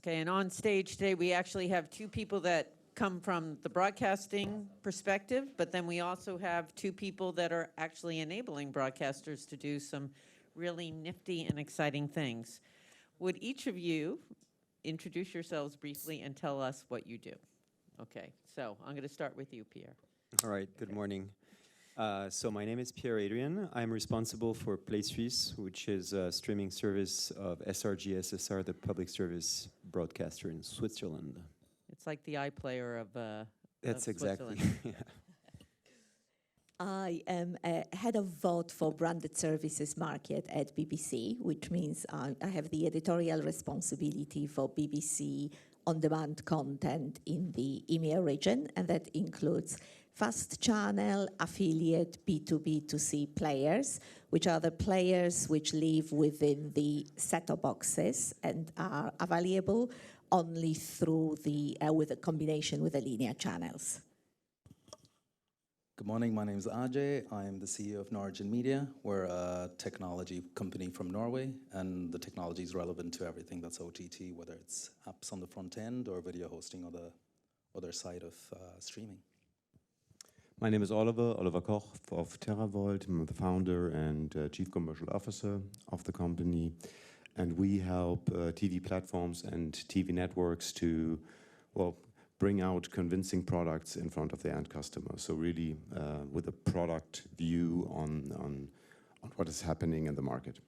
Okay, and on stage today, we actually have two people that come from the broadcasting perspective, but then we also have two people that are actually enabling broadcasters to do some really nifty and exciting things. Would each of you introduce yourselves briefly and tell us what you do? Okay, so I'm going to start with you, Pierre. All right, good morning. So my name is Pierre-Adrian. I'm responsible for Play Suisse, which is a streaming service of SRG SSR, the public service broadcaster in Switzerland. It's like the iPlayer of That's exactly. Yeah. I am head of vote for branded services market at BBC, which means I have the editorial responsibility for BBC on-demand content in the EMEA region, and that includes fast channel, affiliate, B2B2C players, which are the players which live within the set-top boxes and are available only through the with a combination with the linear channels. Good morning, my name is Ajey. I am the CEO of Norigin Media. We're a technology company from Norway, and the technology is relevant to everything that's OTT, whether it's apps on the front end or video hosting on the other side of streaming. My name is Oliver Koch of Teravolt. I'm the founder and chief commercial officer of the company. And we help TV platforms and TV networks to, well, bring out convincing products in front of their end customer. So really with a product view on what is happening in the market.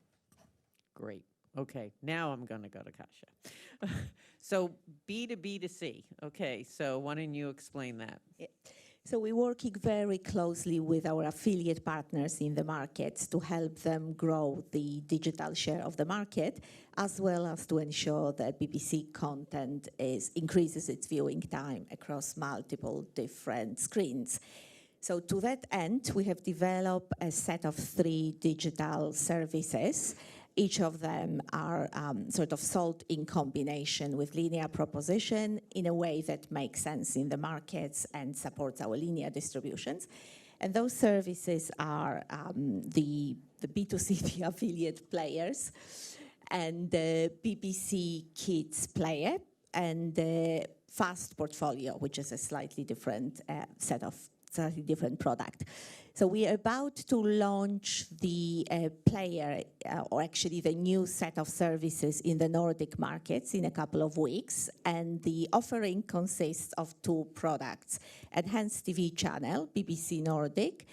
Great. Okay, now I'm going to go to Kasia. So B2B2C. Okay, so why don't you explain that? Yeah. So we're working very closely with our affiliate partners in the markets to help them grow the digital share of the market, as well as to ensure that BBC content increases its viewing time across multiple different screens. So to that end, we have developed a set of 3 digital services. Each of them are sort of sold in combination with linear proposition in a way that makes sense in the markets and supports our linear distributions. And those services are the B2C, the affiliate players, and the BBC Kids player, and the Fast portfolio, which is a slightly different slightly different product. So we are about to launch the player, or actually the new set of services in the Nordic markets in a couple of weeks. And the offering consists of 2 products: Enhanced TV channel, BBC Nordic,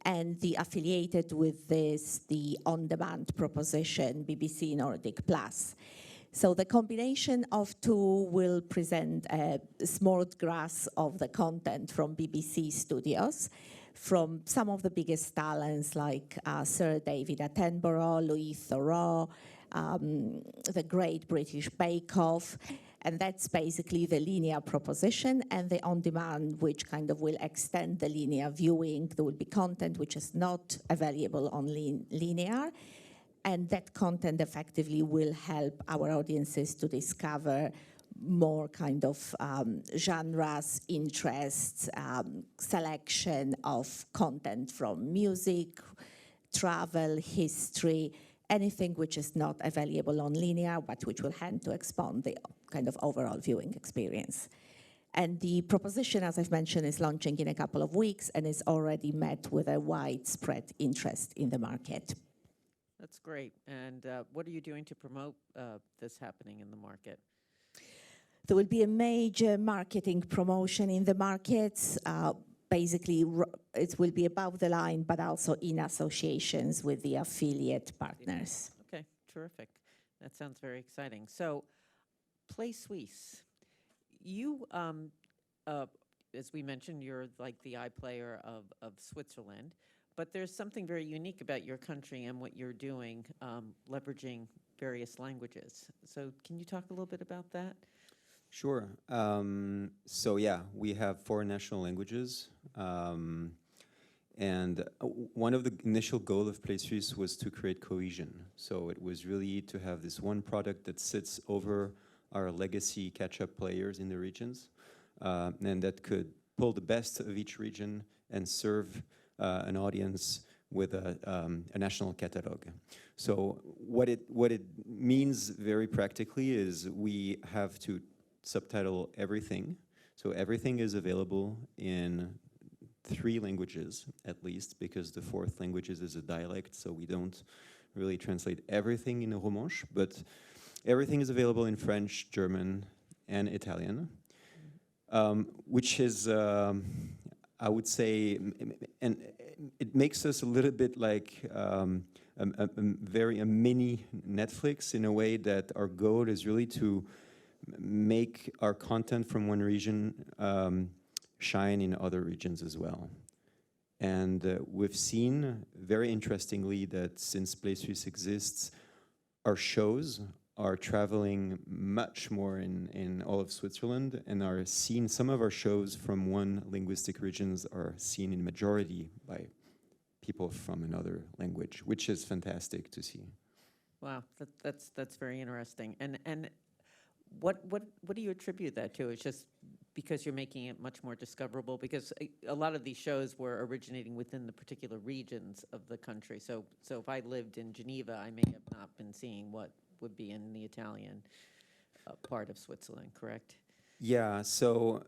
and the affiliated with this, the on-demand proposition, BBC Nordic Plus. So the combination of 2 will present a smorgasbord of the content from BBC Studios, from some of the biggest talents like Sir David Attenborough, Louis Theroux, the Great British Bake Off, and that's basically the linear proposition, and the on-demand, which kind of will extend the linear viewing. There will be content which is not available on linear, and that content effectively will help our audiences to discover more kind of genres, interests, selection of content from music, travel, history, anything which is not available on linear, but which will help to expand the kind of overall viewing experience. And the proposition, as I've mentioned, is launching in a couple of weeks and is already met with a widespread interest in the market. That's great. And what are you doing to promote this happening in the market? There will be a major marketing promotion in the markets. Basically, it will be above the line, but also in associations with the affiliate partners. Okay, terrific. That sounds very exciting. So, Play Suisse, you, as we mentioned, you're like the iPlayer of Switzerland. But there's something very unique about your country and what you're doing, leveraging various languages. So can you talk a little bit about that? Sure. So yeah, we have 4 national languages. And one of the initial goals of Play Suisse was to create cohesion. So it was really to have this one product that sits over our legacy catch-up players in the regions, and that could pull the best of each region and serve an audience with a national catalog. So what it means very practically is we have to subtitle everything. So everything is available in 3 languages at least, because the 4th language is a dialect, so we don't really translate everything in Romanche, but everything is available in French, German, and Italian, which is, I would say, and it makes us a little bit like a mini Netflix, in a way that our goal is really to make our content from one region shine in other regions as well. And we've seen, very interestingly, that since Play Suisse exists, our shows are traveling much more in all of Switzerland, and are seen, some of our shows from one linguistic regions are seen in majority by people from another language, which is fantastic to see. Wow, that's very interesting. And what do you attribute that to? It's just because you're making it much more discoverable? Because a lot of these shows were originating within the particular regions of the country. So if I lived in Geneva, I may have not been seeing what would be in the Italian part of Switzerland, correct? Yeah, so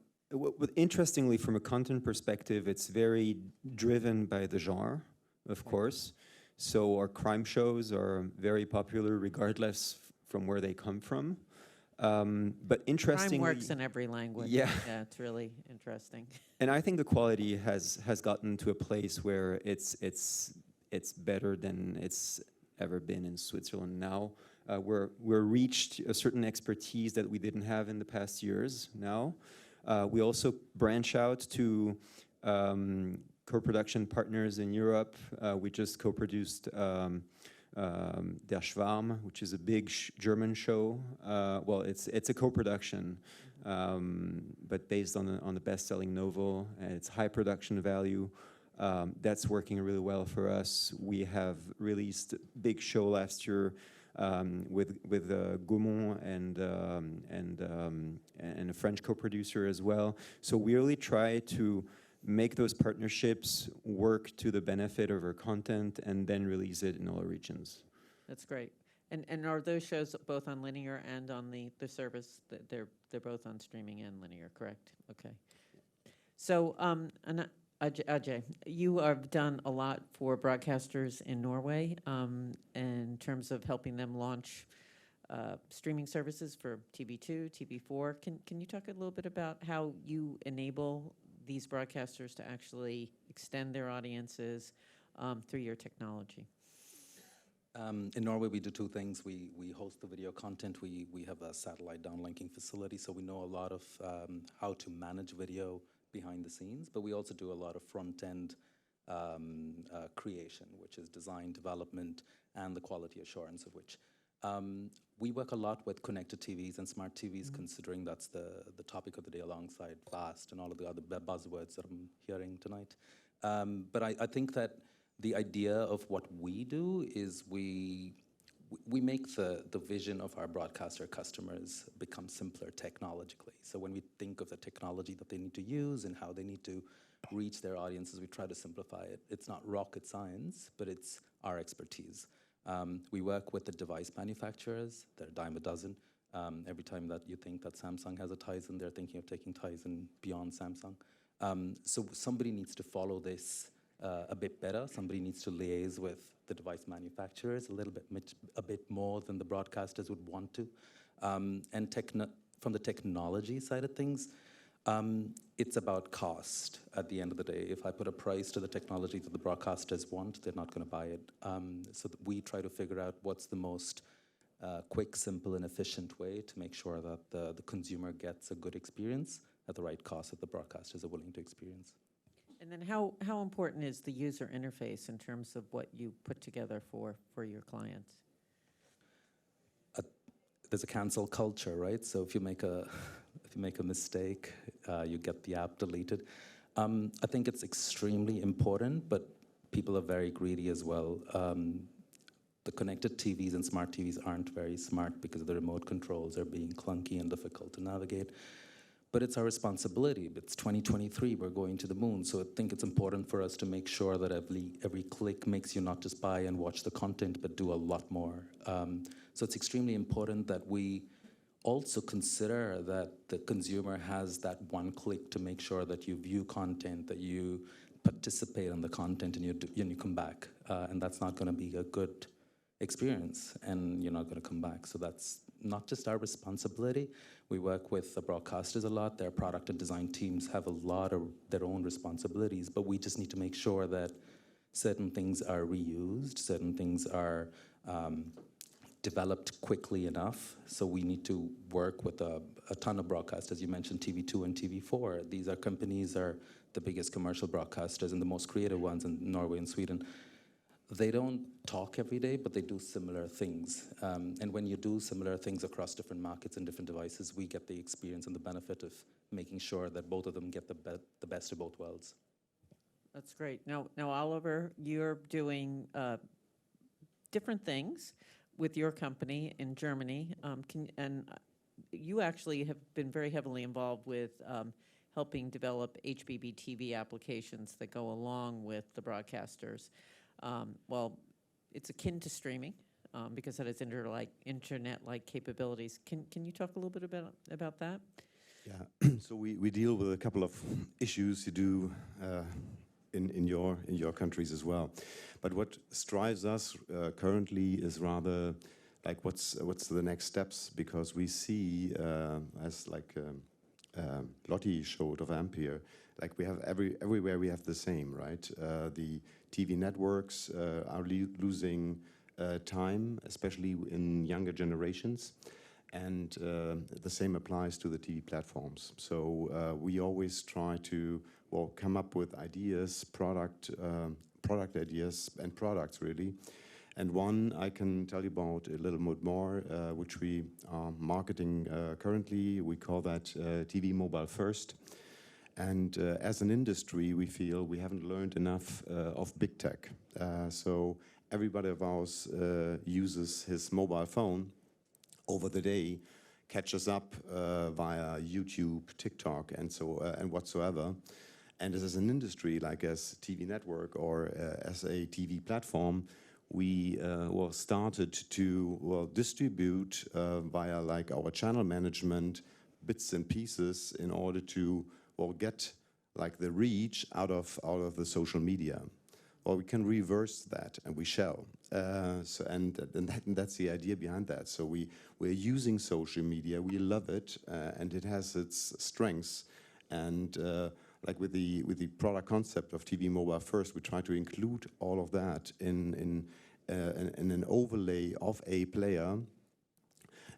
interestingly, from a content perspective, it's very driven by the genre, of course. So our crime shows are very popular regardless from where they come from. But interestingly, Crime works in every language. Yeah. Yeah, it's really interesting. And I think the quality has gotten to a place where it's better than it's ever been in Switzerland now. We're reached a certain expertise that we didn't have in the past years now. We also branch out to co-production partners in Europe. We just co-produced Der Schwarm, which is a big German show. Well, it's a co-production, but based on the best-selling novel, and it's high production value. That's working really well for us. We have released a big show last year with Gaumont and a French co-producer as well. So we really try to make those partnerships work to the benefit of our content and then release it in all our regions. That's great. And are those shows both on linear and on the service? They're both on streaming and linear, correct? Okay. So, Ajey, you have done a lot for broadcasters in Norway in terms of helping them launch streaming services for TV2, TV4. Can you talk a little bit about how you enable these broadcasters to actually extend their audiences through your technology? In Norway, we do 2 things. We host the video content. We have a satellite downlinking facility, so we know a lot of how to manage video behind the scenes, but we also do a lot of front-end creation, which is design, development, and the quality assurance of which. We work a lot with connected TVs and smart TVs, considering that's the topic of the day, alongside FAST and all of the other buzzwords that I'm hearing tonight. But I think that the idea of what we do is we make the vision of our broadcaster customers become simpler technologically. So when we think of the technology that they need to use and how they need to reach their audiences, we try to simplify it. It's not rocket science, but it's our expertise. We work with the device manufacturers. They're a dime a dozen. Every time that you think that Samsung has a Tizen, they're thinking of taking Tizen beyond Samsung. So somebody needs to follow this a bit better. Somebody needs to liaise with the device manufacturers a bit more than the broadcasters would want to. And from the technology side of things, it's about cost at the end of the day. If I put a price to the technology that the broadcasters want, they're not going to buy it. So that we try to figure out what's the most quick, simple, and efficient way to make sure that the consumer gets a good experience at the right cost that the broadcasters are willing to experience. And then how important is the user interface in terms of what you put together for your clients? There's a cancel culture, right? So if you make a mistake, you get the app deleted. I think it's extremely important, but people are very greedy as well. The connected TVs and smart TVs aren't very smart because the remote controls are being clunky and difficult to navigate. But it's our responsibility. It's 2023, we're going to the moon. So I think it's important for us to make sure that every click makes you not just buy and watch the content, but do a lot more. So it's extremely important that we also consider that the consumer has that one click to make sure that you view content, that you participate in the content, and you come back. And that's not going to be a good experience, and you're not going to come back. So that's not just our responsibility. We work with the broadcasters a lot. Their product and design teams have a lot of their own responsibilities, but we just need to make sure that certain things are reused, certain things are developed quickly enough. So we need to work with a ton of broadcasters. You mentioned TV2 and TV4. These are companies are the biggest commercial broadcasters and the most creative ones in Norway and Sweden. They don't talk every day, but they do similar things. And when you do similar things across different markets and different devices, we get the experience and the benefit of making sure that both of them get the best of both worlds. That's great. Now, Oliver, you're doing different things with your company in Germany, and you actually have been very heavily involved with helping develop HBB TV applications that go along with the broadcasters. Well, it's akin to streaming because it has internet-like capabilities. Can you talk a little bit about that? Yeah, so we deal with a couple of issues you do in your countries as well. But what strives us currently is rather like what's the next steps, because we see as like Lottie showed of Ampere, like we have everywhere we have the same, right? The TV networks are losing time, especially in younger generations. And the same applies to the TV platforms. So we always try to come up with ideas, product ideas and products really. And one I can tell you about a little bit more, which we are marketing currently. We call that TV Mobile First. And as an industry, we feel we haven't learned enough of big tech. So everybody of ours uses his mobile phone over the day, catches up via YouTube, TikTok, and whatsoever. And as an industry, like as TV network or as a TV platform, we started to distribute via like our channel management bits and pieces in order to get like the reach out of the social media. Or we can reverse that, and we shall. And that's the idea behind that. So we're using social media, we love it, and it has its strengths. And like with the product concept of TV Mobile First, we try to include all of that in an overlay of a player,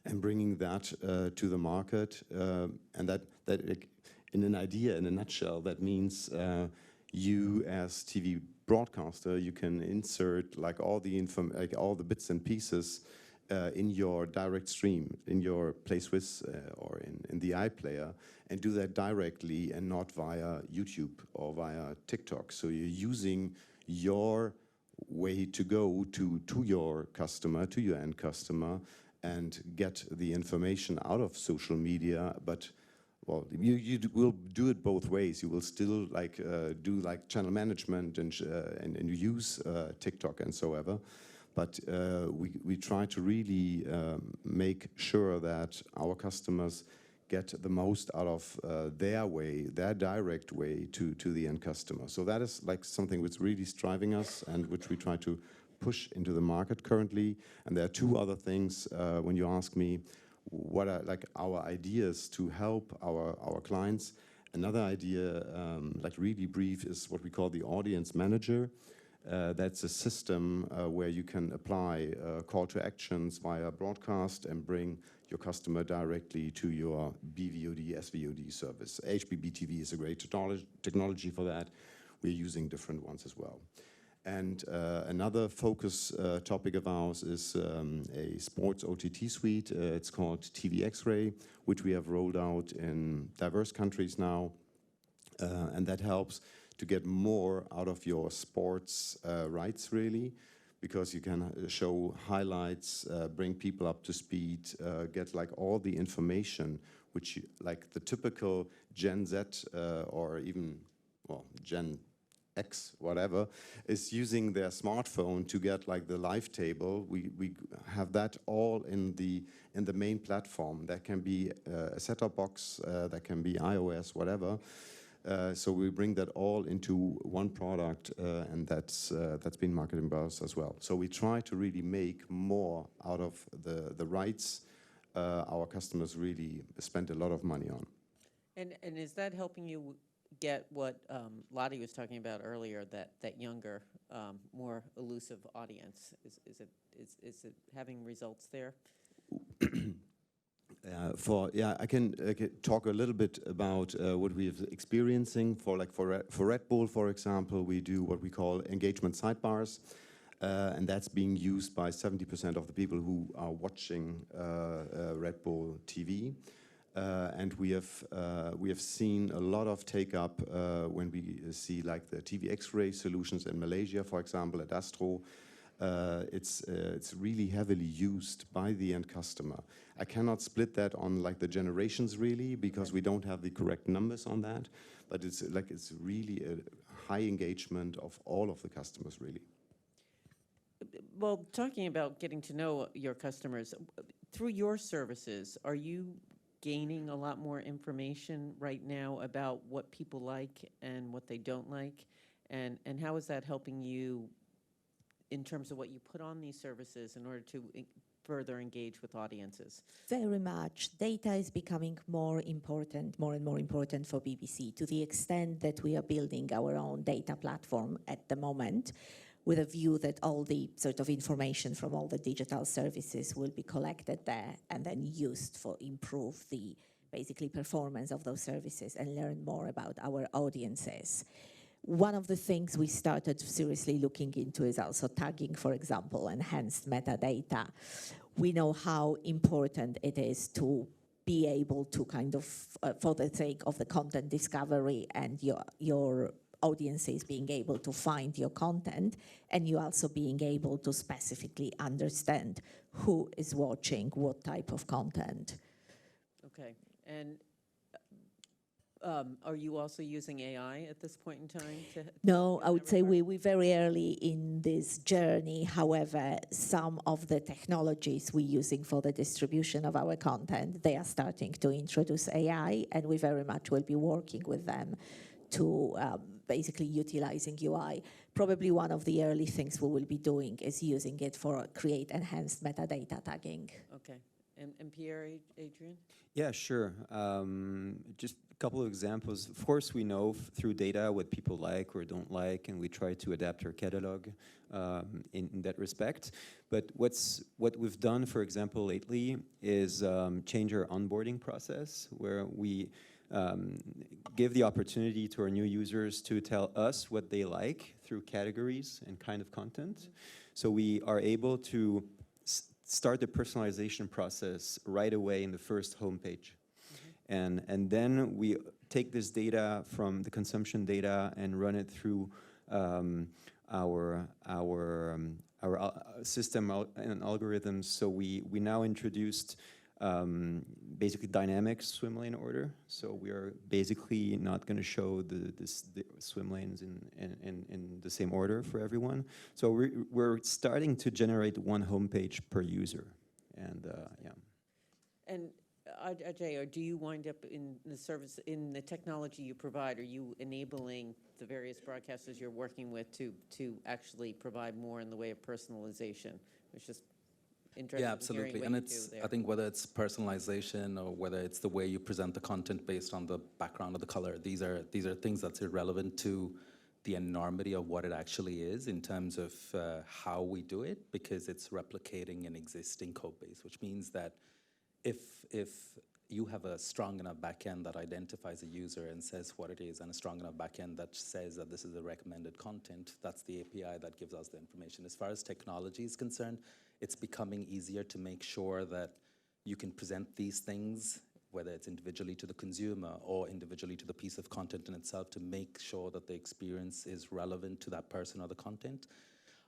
and bringing that to the market, and that in an idea, in a nutshell, that means you as TV broadcaster, you can insert like all the bits and pieces in your direct stream, in your PlaySwiss or in the iPlayer, and do that directly and not via YouTube or via TikTok. So you're using your way to go to your customer, to your end customer, and get the information out of social media, but you will do it both ways. You will still like do like channel management and use TikTok and so ever. But we try to really make sure that our customers get the most out of their direct way to the end customer. So that is like something which really striving us and which we try to push into the market currently. And there are two other things when you ask me what are like our ideas to help our clients. Another idea, like really brief, is what we call the audience manager. That's a system where you can apply call to actions via broadcast and bring your customer directly to your BVOD, SVOD service. HBB TV is a great technology for that. We're using different ones as well. And another focus topic of ours is a sports OTT suite. It's called TV X-Ray, which we have rolled out in diverse countries now. And that helps to get more out of your sports rights, really, because you can show highlights, bring people up to speed, get like all the information, which like the typical Gen Z or even, well, Gen X, whatever, is using their smartphone to get like the live table. We have that all in the main platform. That can be a set-top box, that can be iOS, whatever. So we bring that all into one product, and that's been marketed by us as well. So we try to really make more out of the rights our customers really spend a lot of money on. And is that helping you get what Lottie was talking about earlier, that younger, more elusive audience? Is it having results there? I can talk a little bit about what we are experiencing for Red Bull, for example. We do what we call engagement sidebars, and that's being used by 70% of the people who are watching Red Bull TV. And we have seen a lot of take up when we see like the TV X-ray solutions in Malaysia, for example, at Astro. It's really heavily used by the end customer. I cannot split that on like the generations really, because we don't have the correct numbers on that. But it's really a high engagement of all of the customers really. Well, talking about getting to know your customers, through your services, are you gaining a lot more information right now about what people like and what they don't like? And how is that helping you in terms of what you put on these services in order to further engage with audiences? Very much. Data is becoming more and more important for BBC, to the extent that we are building our own data platform at the moment, with a view that all the sort of information from all the digital services will be collected there and then used for improve the basically performance of those services and learn more about our audiences. One of the things we started seriously looking into is also tagging, for example, enhanced metadata. We know how important it is to be able to kind of, for the sake of the content discovery and your audiences being able to find your content, and you also being able to specifically understand who is watching what type of content. Okay, and are you also using AI at this point in time? No, I would say we're very early in this journey. However, some of the technologies we're using for the distribution of our content, they are starting to introduce AI, and we very much will be working with them to basically utilizing UI. Probably one of the early things we will be doing is using it for create enhanced metadata tagging. Okay, and Pierre-Adrian? Yeah, sure. Just a couple of examples. Of course, we know through data what people like or don't like, and we try to adapt our catalog in that respect. But what we've done, for example, lately is change our onboarding process, where we give the opportunity to our new users to tell us what they like through categories and kind of content. So we are able to start the personalization process right away in the first homepage. And then we take this data from the consumption data and run it through our system and algorithms. So we now introduced basically dynamic swim lane order. So we are basically not going to show the swim lanes in the same order for everyone. So we're starting to generate one homepage per user, and yeah. And Ajey, or do you wind up in the service, in the technology you provide, are you enabling the various broadcasters you're working with to actually provide more in the way of personalization, which is interesting? Yeah, absolutely. And it's, I think whether it's personalization or whether it's the way you present the content based on the background of the color, these are things that's irrelevant to the enormity of what it actually is in terms of how we do it, because it's replicating an existing code base, which means that if you have a strong enough backend that identifies a user and says what it is, and a strong enough backend that says that this is the recommended content, that's the API that gives us the information. As far as technology is concerned, it's becoming easier to make sure that you can present these things, whether it's individually to the consumer or individually to the piece of content in itself, to make sure that the experience is relevant to that person or the content.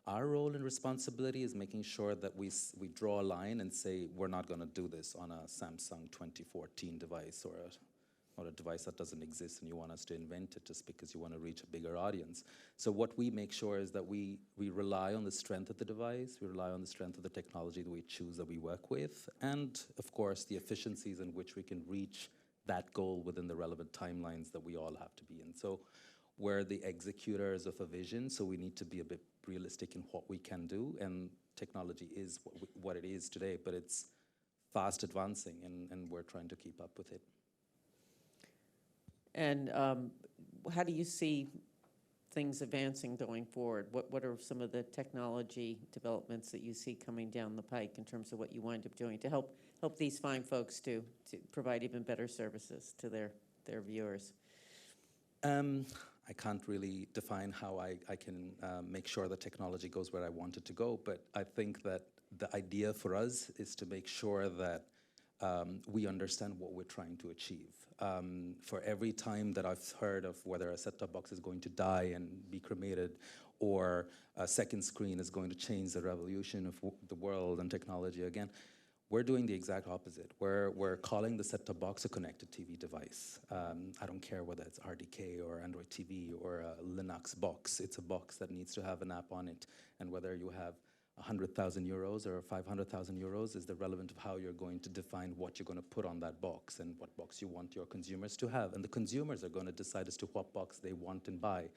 our role and responsibility is making sure that we draw a line and say, we're not going to do this on a Samsung 2014 device or a device that doesn't exist and you want us to invent it just because you want to reach a bigger audience. So what we make sure is that we rely on the strength of the device, we rely on the strength of the technology that we choose, that we work with, and of course the efficiencies in which we can reach that goal within the relevant timelines that we all have to be in. So we're the executors of a vision, so we need to be a bit realistic in what we can do, and technology is what it is today, but it's fast advancing, and we're trying to keep up with it. And how do you see things advancing going forward? What are some of the technology developments that you see coming down the pike in terms of what you wind up doing to help these fine folks to provide even better services to their viewers? I can't really define how I can make sure the technology goes where I want it to go, but I think that the idea for us is to make sure that we understand what we're trying to achieve. For every time that I've heard of whether a set-top box is going to die and be cremated, or a second screen is going to change the revolution of the world and technology again, we're doing the exact opposite. We're calling the set-top box a connected TV device. I don't care whether it's RDK or Android TV or a Linux box. It's a box that needs to have an app on it. And whether you have 100,000 euros or 500,000 euros is the relevant of how you're going to define what you're going to put on that box and what box you want your consumers to have. And the consumers are going to decide as to what box they want and buy.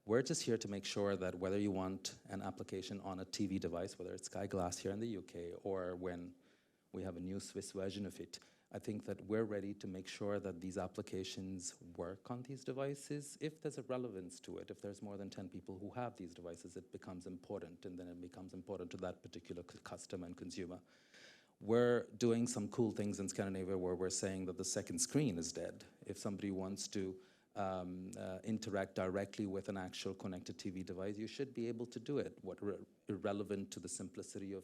We're just here to make sure that whether you want an application on a TV device, whether it's Sky Glass here in the UK or when we have a new Swiss version of it, I think that we're ready to make sure that these applications work on these devices. If there's a relevance to it, if there's more than 10 people who have these devices, it becomes important, and then it becomes important to that particular customer and consumer. We're doing some cool things in Scandinavia where we're saying that the second screen is dead. If somebody wants to interact directly with an actual connected TV device, you should be able to do it. Irrelevant to the simplicity of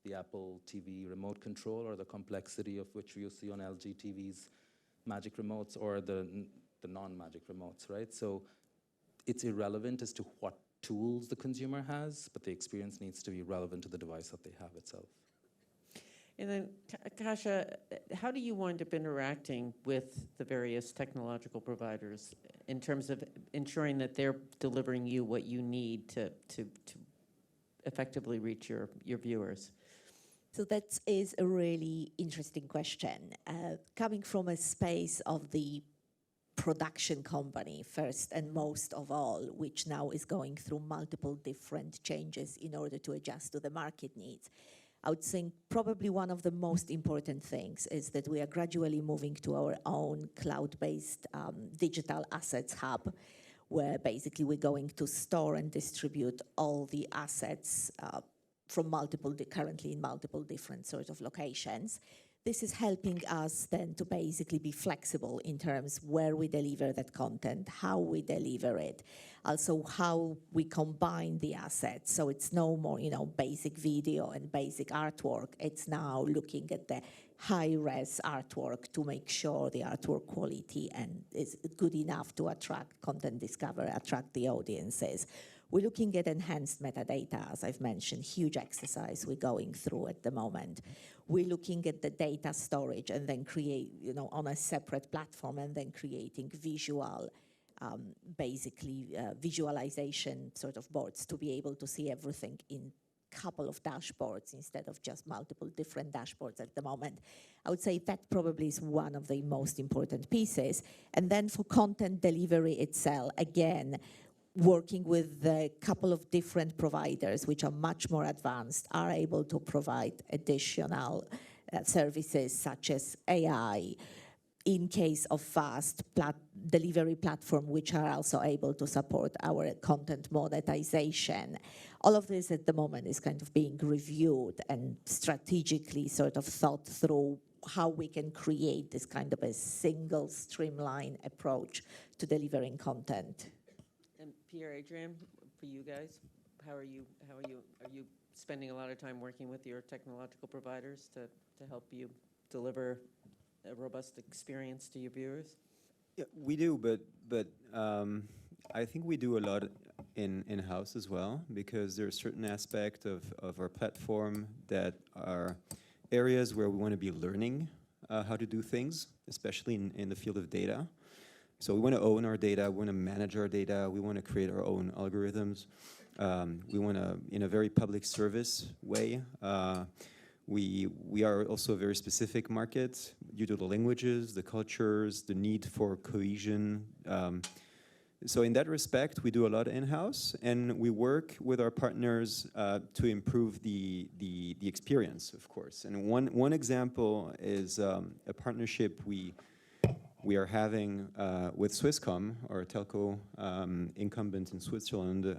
the Apple TV remote control or the complexity of which you see on LG TV's Magic remotes or the non-Magic remotes, right? So it's irrelevant as to what tools the consumer has, but the experience needs to be relevant to the device that they have itself. And then, Kasia, how do you wind up interacting with the various technological providers in terms of ensuring that they're delivering you what you need to effectively reach your viewers? So that is a really interesting question. Coming from a space of the production company, first and most of all, which now is going through multiple different changes in order to adjust to the market needs, I would think probably one of the most important things is that we are gradually moving to our own cloud-based digital assets hub, where basically we're going to store and distribute all the assets from currently in multiple different sort of locations. This is helping us then to basically be flexible in terms where we deliver that content, how we deliver it, also how we combine the assets. So it's no more, basic video and basic artwork. It's now looking at the high-res artwork to make sure the artwork quality and is good enough to attract content discovery, attract the audiences. We're looking at enhanced metadata, as I've mentioned, huge exercise we're going through at the moment. We're looking at the data storage and then create, on a separate platform and then creating visualization sort of boards to be able to see everything in couple of dashboards instead of just multiple different dashboards at the moment. I would say that probably is one of the most important pieces. And then for content delivery itself, again, working with a couple of different providers which are much more advanced, are able to provide additional services such as AI, in case of fast delivery platform, which are also able to support our content monetization. All of this at the moment is kind of being reviewed and strategically sort of thought through how we can create this kind of a single streamlined approach to delivering content. And Pierre-Adrian, for you guys, are you spending a lot of time working with your technological providers to help you deliver a robust experience to your viewers? Yeah, we do, but I think we do a lot in-house as well, because there are certain aspects of our platform that are areas where we want to be learning how to do things, especially in the field of data. So we want to own our data, we want to manage our data, we want to create our own algorithms. We want to, in a very public service way, we are also a very specific market due to the languages, the cultures, the need for cohesion. So in that respect, we do a lot in-house, and we work with our partners to improve the experience, of course. And one example is a partnership we are having with Swisscom, our telco incumbent in Switzerland.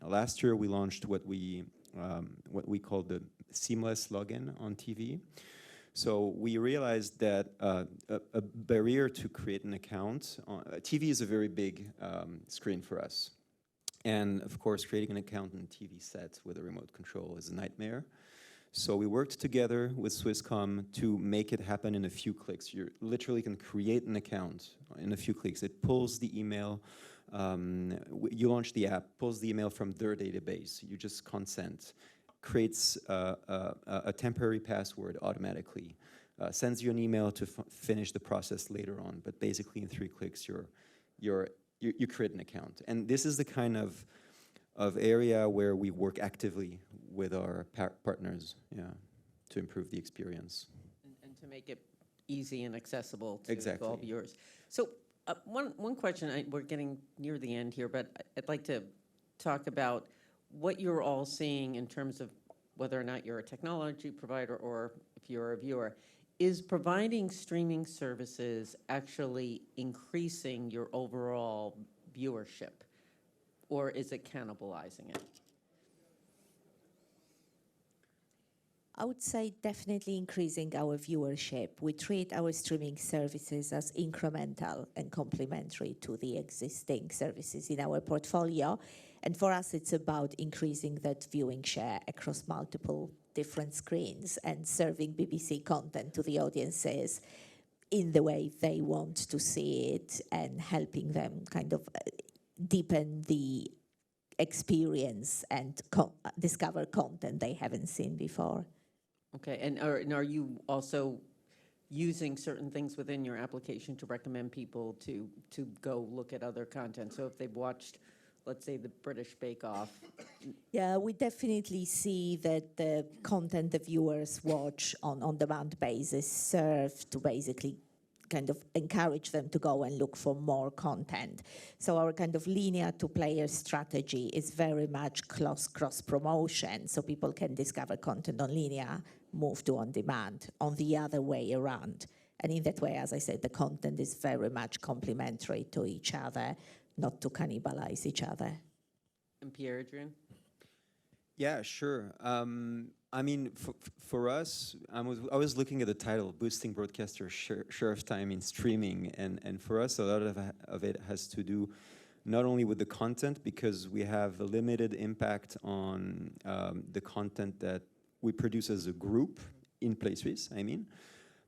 Last year, we launched what we call the seamless login on TV. So we realized that a barrier to create an account, TV is a very big screen for us. And of course, creating an account on a TV set with a remote control is a nightmare. So we worked together with Swisscom to make it happen in a few clicks. You literally can create an account in a few clicks. It pulls the email, you launch the app, pulls the email from their database. You just consent, creates a temporary password automatically, sends you an email to finish the process later on. But basically in 3 clicks, you create an account. And this is the kind of area where we work actively with our partners, to improve the experience. And to make it easy and accessible to Exactly. all viewers. So one question, we're getting near the end here, but I'd like to talk about what you're all seeing in terms of whether or not you're a technology provider or if you're a viewer. Is providing streaming services actually increasing your overall viewership, or is it cannibalizing it? I would say definitely increasing our viewership. We treat our streaming services as incremental and complementary to the existing services in our portfolio. And for us, it's about increasing that viewing share across multiple different screens and serving BBC content to the audiences in the way they want to see it, and helping them kind of deepen the experience and discover content they haven't seen before. Okay, and are you also using certain things within your application to recommend people to go look at other content? So if they've watched, let's say, the British Bake Off. Yeah, we definitely see that the content the viewers watch on on-demand basis serve to basically kind of encourage them to go and look for more content. So our kind of linear to player strategy is very much cross promotion, so people can discover content on linear, move to on demand, on the other way around. And in that way, as I said, the content is very much complementary to each other, not to cannibalize each other. And Pierre-Adrian? Yeah, sure. I mean, for us, I was looking at the title, Boosting Broadcaster Share of Time in Streaming, and for us, a lot of it has to do not only with the content, because we have a limited impact on the content that we produce as a group in PlaySuisse, I mean,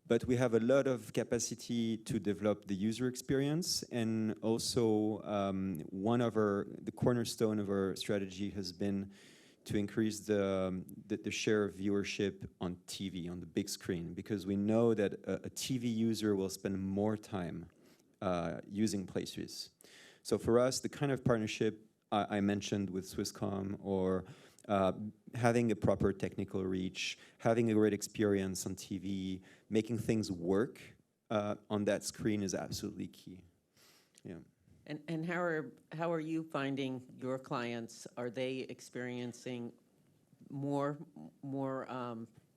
but we have a lot of capacity to develop the user experience, and also the cornerstone of our strategy has been to increase the share of viewership on TV, on the big screen, because we know that a TV user will spend more time using PlaySuisse. So for us, the kind of partnership I mentioned with Swisscom, or having a proper technical reach, having a great experience on TV, making things work on that screen is absolutely key. Yeah. And how are you finding your clients? Are they experiencing more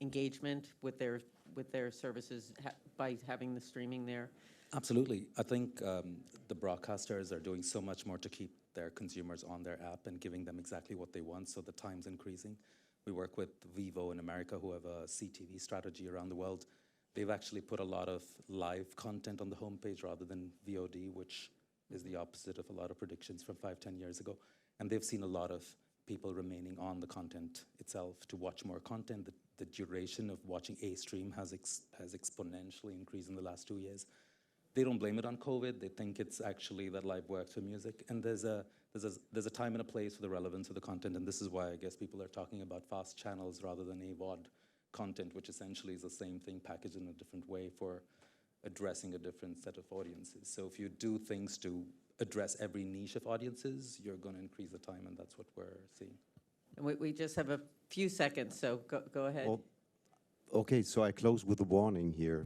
engagement with their services by having the streaming there? Absolutely. I think the broadcasters are doing so much more to keep their consumers on their app and giving them exactly what they want, so the time's increasing. We work with Vivo in America, who have a CTV strategy around the world. They've actually put a lot of live content on the homepage rather than VOD, which is the opposite of a lot of predictions from 5-10 years ago. And they've seen a lot of people remaining on the content itself to watch more content. The duration of watching a stream has exponentially increased in the last 2 years. they don't blame it on COVID. They think it's actually that live works for music. And there's a time and a place for the relevance of the content, and this is why I guess people are talking about fast channels rather than AVOD content, which essentially is the same thing packaged in a different way for addressing a different set of audiences. So if you do things to address every niche of audiences, you're going to increase the time, and that's what we're seeing. And we just have a few seconds, so go ahead. Well, okay, so I close with a warning here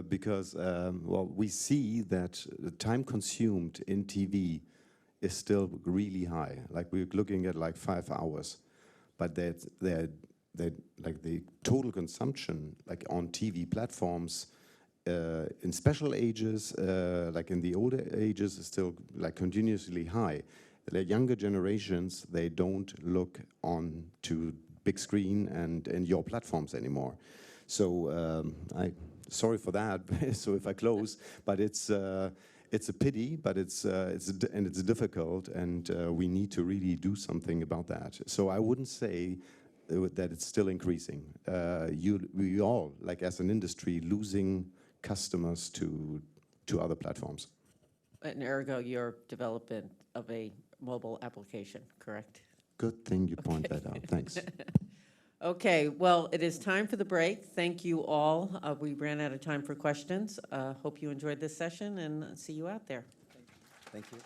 because, well, we see that the time consumed in TV is still really high. Like we're looking at like 5 hours, but that like the total consumption like on TV platforms in special ages, like in the older ages, is still like continuously high. The younger generations, they don't look on to big screen and your platforms anymore. So sorry for that. So if I close, but it's a pity, but it's difficult, and we need to really do something about that. So I wouldn't say that it's still increasing. We all, like as an industry, losing customers to other platforms. And ergo, your development of a mobile application, correct? Good thing you point that out. Thanks. Okay, well, it is time for the break. Thank you all. We ran out of time for questions. Hope you enjoyed this session, and see you out there. Thank you.